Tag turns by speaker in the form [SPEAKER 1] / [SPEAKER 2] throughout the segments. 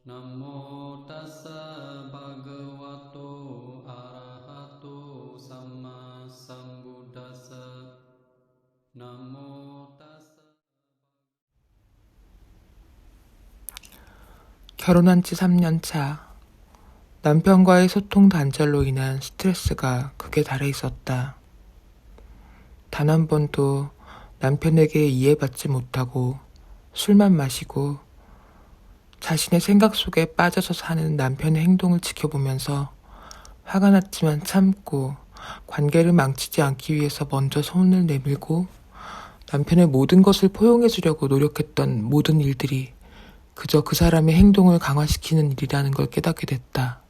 [SPEAKER 1] Namo tassa bhagavato arahato samma sambuddhassa. Namo tassa.
[SPEAKER 2] 결혼한 지 3년 차. 남편과의 소통 단절로 인한 스트레스가 극에 달해 있었다. 단 한 번도 남편에게 이해받지 못하고 술만 마시고 자신의 생각 속에 빠져서 사는 남편의 행동을 지켜보면서 화가 났지만 참고 관계를 망치지 않기 위해서 먼저 손을 내밀고 남편의 모든 것을 포용해 주려고 노력했던 모든 일들이 그저 그 사람의 행동을 강화시키는 일이라는 걸 깨닫게 됐다.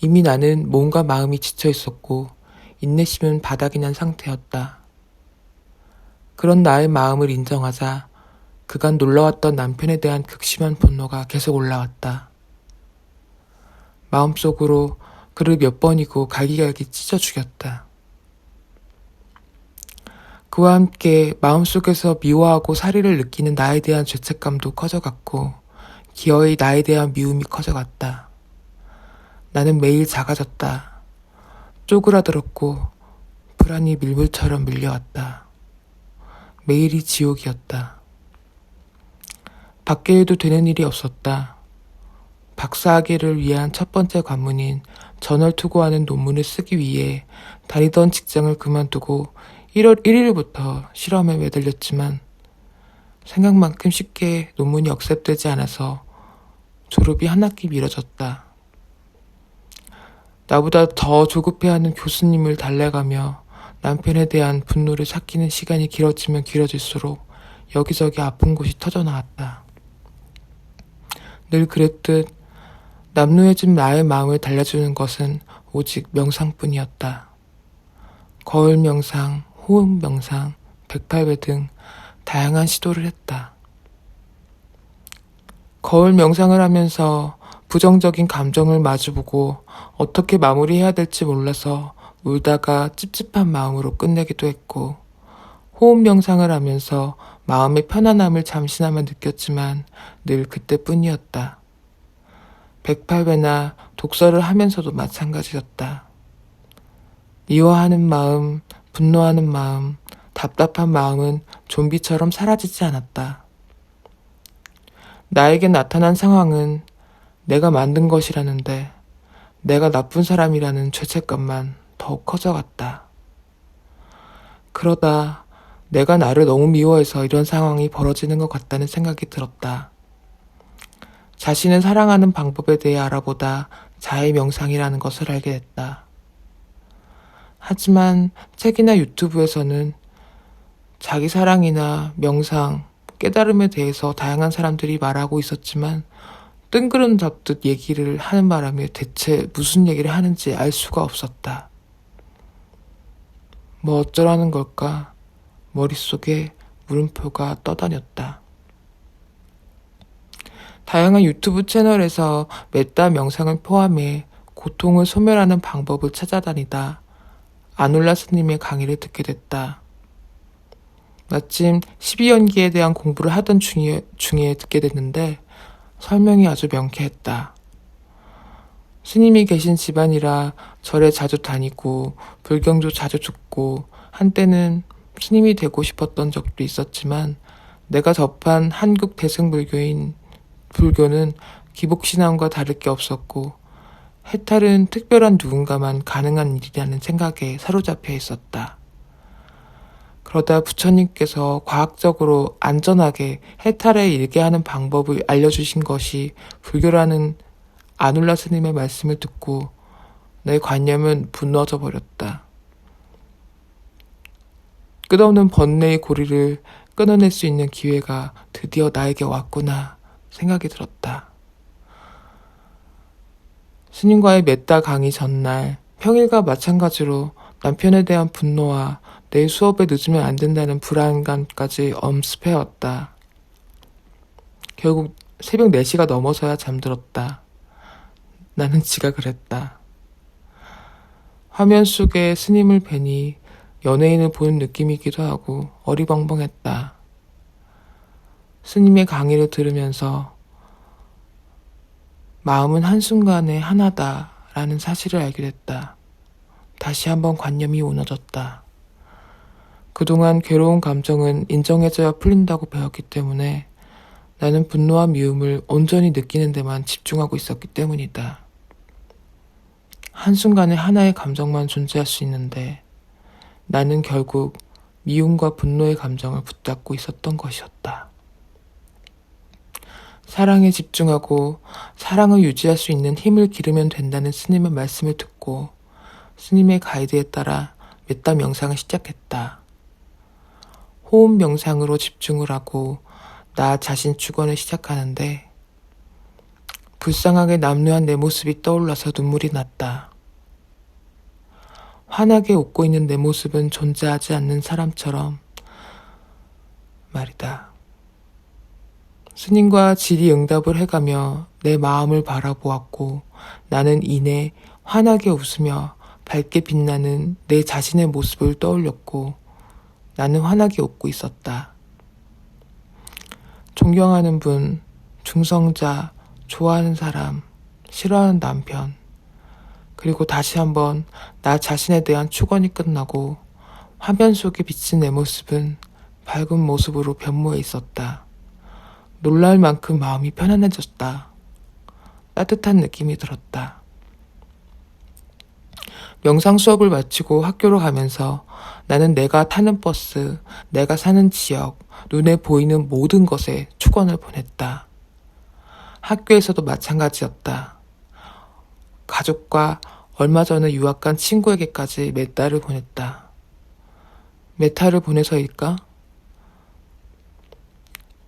[SPEAKER 2] 이미 나는 몸과 마음이 지쳐 있었고 인내심은 바닥이 난 상태였다. 그런 나의 마음을 인정하자 그간 놀러왔던 남편에 대한 극심한 분노가 계속 올라왔다. 마음속으로 그를 몇 번이고 갈기갈기 찢어 죽였다. 그와 함께 마음속에서 미워하고 살의를 느끼는 나에 대한 죄책감도 커져갔고 기어이 나에 대한 미움이 커져갔다. 나는 매일 작아졌다. 쪼그라들었고 불안이 밀물처럼 밀려왔다. 매일이 지옥이었다. 밖에 해도 되는 일이 없었다. 박사학위를 위한 첫 번째 관문인 전월 투고하는 논문을 쓰기 위해 다니던 직장을 그만두고 1월 1일부터 실험에 매달렸지만 생각만큼 쉽게 논문이 억셉되지 않아서 졸업이 한 학기 미뤄졌다. 나보다 더 조급해하는 교수님을 달래가며 남편에 대한 분노를 삭히는 시간이 길어지면 길어질수록 여기저기 아픈 곳이 터져나왔다. 늘 그랬듯 남루해진 나의 마음을 달래주는 것은 오직 명상뿐이었다. 거울 명상, 호흡 명상, 108배 등 다양한 시도를 했다. 거울 명상을 하면서 부정적인 감정을 마주보고 어떻게 마무리해야 될지 몰라서 울다가 찝찝한 마음으로 끝내기도 했고, 호흡 명상을 하면서 마음의 편안함을 잠시나마 느꼈지만 늘 그때뿐이었다. 108배나 독서를 하면서도 마찬가지였다. 미워하는 마음, 분노하는 마음, 답답한 마음은 좀비처럼 사라지지 않았다. 나에게 나타난 상황은 내가 만든 것이라는데 내가 나쁜 사람이라는 죄책감만 더욱 커져갔다. 그러다 내가 나를 너무 미워해서 이런 상황이 벌어지는 것 같다는 생각이 들었다. 자신을 사랑하는 방법에 대해 알아보다 자해 명상이라는 것을 알게 됐다. 하지만 책이나 유튜브에서는 자기 사랑이나 명상, 깨달음에 대해서 다양한 사람들이 말하고 있었지만 뜬구름 잡듯 얘기를 하는 바람에 대체 무슨 얘기를 하는지 알 수가 없었다. 뭐 어쩌라는 걸까? 머릿속에 물음표가 떠다녔다. 다양한 유튜브 채널에서 메타 명상을 포함해 고통을 소멸하는 방법을 찾아다니다 아놀라 스님의 강의를 듣게 됐다. 마침 12연기에 대한 공부를 하던 중에 듣게 됐는데 설명이 아주 명쾌했다. 스님이 계신 집안이라 절에 자주 다니고 불경도 자주 듣고 한때는 스님이 되고 싶었던 적도 있었지만 내가 접한 한국 대승불교인 불교는 기복신앙과 다를 게 없었고 해탈은 특별한 누군가만 가능한 일이라는 생각에 사로잡혀 있었다. 그러다 부처님께서 과학적으로 안전하게 해탈에 이르게 하는 방법을 알려주신 것이 불교라는 아놀라 스님의 말씀을 듣고 내 관념은 무너져 버렸다. 끝없는 번뇌의 고리를 끊어낼 수 있는 기회가 드디어 나에게 왔구나 생각이 들었다. 스님과의 메타 강의 전날 평일과 마찬가지로 남편에 대한 분노와 내 수업에 늦으면 안 된다는 불안감까지 엄습해왔다. 결국 새벽 4시가 넘어서야 잠들었다. 나는 지각을 했다. 화면 속에 스님을 뵈니 연예인을 보는 느낌이기도 하고 어리벙벙했다. 스님의 강의를 들으면서 마음은 한순간에 하나다라는 사실을 알게 됐다. 다시 한번 관념이 무너졌다. 그동안 괴로운 감정은 인정해줘야 풀린다고 배웠기 때문에 나는 분노와 미움을 온전히 느끼는 데만 집중하고 있었기 때문이다. 한순간에 하나의 감정만 존재할 수 있는데 나는 결국 미움과 분노의 감정을 붙잡고 있었던 것이었다. 사랑에 집중하고 사랑을 유지할 수 있는 힘을 기르면 된다는 스님의 말씀을 듣고 스님의 가이드에 따라 메타 명상을 시작했다. 호흡 명상으로 집중을 하고 나 자신 축원을 시작하는데 불쌍하게 남루한 내 모습이 떠올라서 눈물이 났다. 환하게 웃고 있는 내 모습은 존재하지 않는 사람처럼 말이다. 스님과 질의응답을 해가며 내 마음을 바라보았고 나는 이내 환하게 웃으며 밝게 빛나는 내 자신의 모습을 떠올렸고 나는 환하게 웃고 있었다. 존경하는 분, 중성자, 좋아하는 사람, 싫어하는 남편, 그리고 다시 한번 나 자신에 대한 축원이 끝나고 화면 속에 비친 내 모습은 밝은 모습으로 변모해 있었다. 놀랄 만큼 마음이 편안해졌다. 따뜻한 느낌이 들었다. 명상 수업을 마치고 학교로 가면서 나는 내가 타는 버스, 내가 사는 지역, 눈에 보이는 모든 것에 축원을 보냈다. 학교에서도 마찬가지였다. 가족과 얼마 전에 유학 간 친구에게까지 메타를 보냈다. 메타를 보내서일까?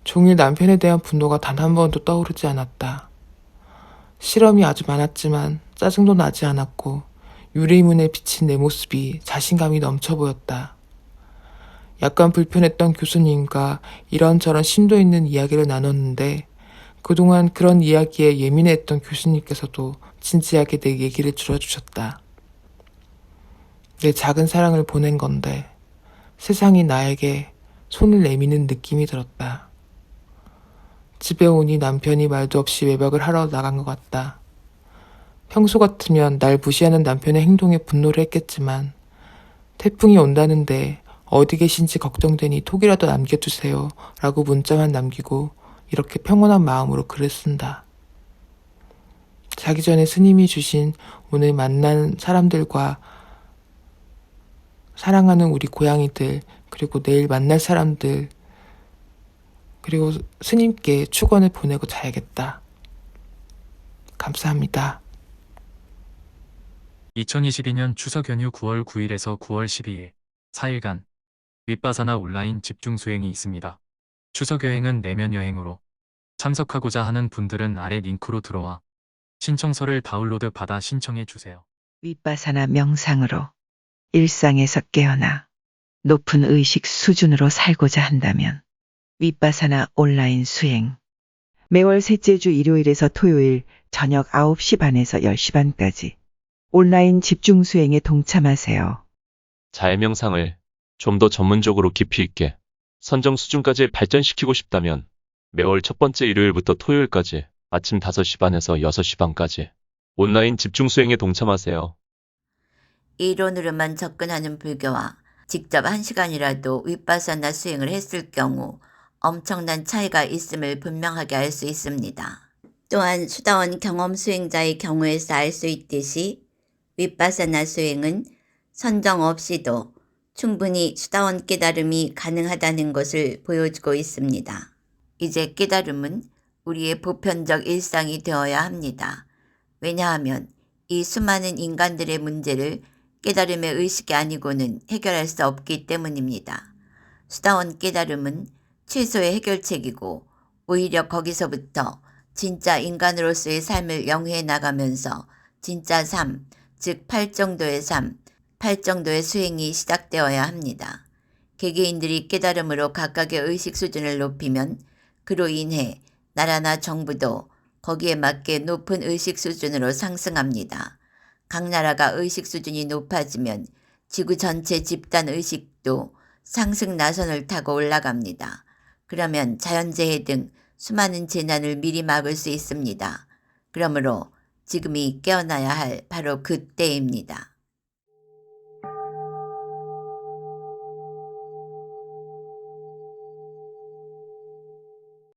[SPEAKER 2] 종일 남편에 대한 분노가 단 한 번도 떠오르지 않았다. 실험이 아주 많았지만 짜증도 나지 않았고 유리문에 비친 내 모습이 자신감이 넘쳐 보였다. 약간 불편했던 교수님과 이런저런 심도 있는 이야기를 나눴는데 그동안 그런 이야기에 예민했던 교수님께서도 진지하게 내 얘기를 들어주셨다. 내 작은 사랑을 보낸 건데 세상이 나에게 손을 내미는 느낌이 들었다. 집에 오니 남편이 말도 없이 외박을 하러 나간 것 같다. 평소 같으면 날 무시하는 남편의 행동에 분노를 했겠지만 태풍이 온다는데 어디 계신지 걱정되니 톡이라도 남겨주세요 라고 문자만 남기고 이렇게 평온한 마음으로 글을 쓴다. 자기 전에 스님이 주신 오늘 만난 사람들과 사랑하는 우리 고양이들 그리고 내일 만날 사람들 그리고 스님께 축원을 보내고 자야겠다. 감사합니다.
[SPEAKER 3] 2022년 추석 연휴 9월 9일에서 9월 12일 4일간 윗바사나 온라인 집중 수행이 있습니다. 추석 여행은 내면 여행으로 참석하고자 하는 분들은 아래 링크로 들어와 신청서를 다운로드 받아 신청해 주세요.
[SPEAKER 4] 윗바사나 명상으로 일상에서 깨어나 높은 의식 수준으로 살고자 한다면 윗바사나 온라인 수행 매월 셋째 주 일요일에서 토요일 저녁 9시 반에서 10시 반까지 온라인 집중 수행에 동참하세요.
[SPEAKER 5] 자해명상을 좀 더 전문적으로 깊이 있게 선정 수준까지 발전시키고 싶다면 매월 첫 번째 일요일부터 토요일까지 아침 5시 반에서 6시 반까지 온라인 집중 수행에 동참하세요.
[SPEAKER 6] 이론으로만 접근하는 불교와 직접 1시간이라도 윗바사나 수행을 했을 경우 엄청난 차이가 있음을 분명하게 알 수 있습니다. 또한 수다원 경험 수행자의 경우에서 알 수 있듯이 윗바사나 수행은 선정 없이도 충분히 수다원 깨달음이 가능하다는 것을 보여주고 있습니다. 이제 깨달음은 우리의 보편적 일상이 되어야 합니다. 왜냐하면 이 수많은 인간들의 문제를 깨달음의 의식이 아니고는 해결할 수 없기 때문입니다. 수다원 깨달음은 최소의 해결책이고 오히려 거기서부터 진짜 인간으로서의 삶을 영위해 나가면서 진짜 삶, 즉 팔정도의 삶, 팔정도의 수행이 시작되어야 합니다. 개개인들이 깨달음으로 각각의 의식 수준을 높이면 그로 인해 나라나 정부도 거기에 맞게 높은 의식 수준으로 상승합니다. 각 나라가 의식 수준이 높아지면 지구 전체 집단 의식도 상승 나선을 타고 올라갑니다. 그러면 자연재해 등 수많은 재난을 미리 막을 수 있습니다. 그러므로 지금이 깨어나야 할 바로 그때입니다.